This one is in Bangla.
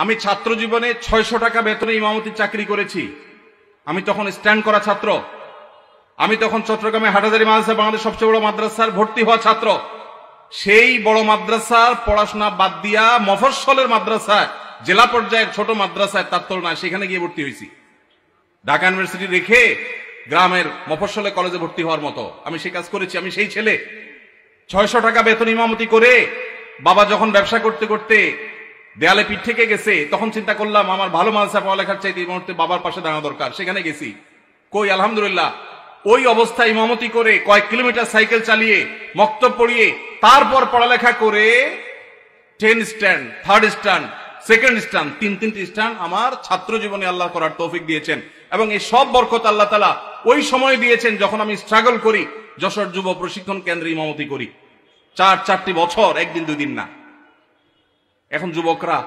আমি ছাত্র জীবনে 600 টাকা বেতনে ইমামতির চাকরি করেছি। আমি তখন স্ট্যান্ড করা ছাত্র। আমি তখন চট্টগ্রামে হাটহাজারী মাদ্রাসা বাংলাদেশের সবচেয়ে বড় মাদ্রাসার ভর্তি হওয়া ছাত্র। সেই বড় মাদ্রাসার পড়াশোনা বাদ দিয়া মফস্বলের মাদ্রাসায়, জেলা পর্যায়ের ছোট মাদ্রাসায়, তার তুলনায় সেখানে গিয়ে ভর্তি হয়েছি। ঢাকা ইউনিভার্সিটি রেখে গ্রামের মফস্বলে কলেজে ভর্তি হওয়ার মতো আমি সেই কাজ করেছি। আমি সেই ছেলে। 600 টাকা বেতন ইমামতি করে বাবা যখন ব্যবসা করতে করতে দেয়ালে পিঠ থেকে গেছে, তখন চিন্তা করলাম আমার ভালো মাদ্রাসা পড়ালেখার চাইতে এই মুহূর্তে বাবার পাশে দাঁড়ানো দরকার। সেখানে গেছি। কই, আলহামদুলিল্লাহ ওই অবস্থায় ইমামতি করে কয়েক কিলোমিটার সাইকেল চালিয়ে মক্তব পড়িয়ে তারপর পড়ালেখা করে 10 stand, 3rd stand, 2nd stand, 3টি স্ট্যান্ড আমার ছাত্র জীবনে আল্লাহ করার তৌফিক দিয়েছেন। এবং এই সব বরকত আল্লাহ তাআলা ওই সময় দিয়েছেন যখন আমি স্ট্রাগল করি, যশোর যুব প্রশিক্ষণ কেন্দ্রে ইমামতি করি। 4টি বছর, একদিন দুই দিন না। এখন যুবকরা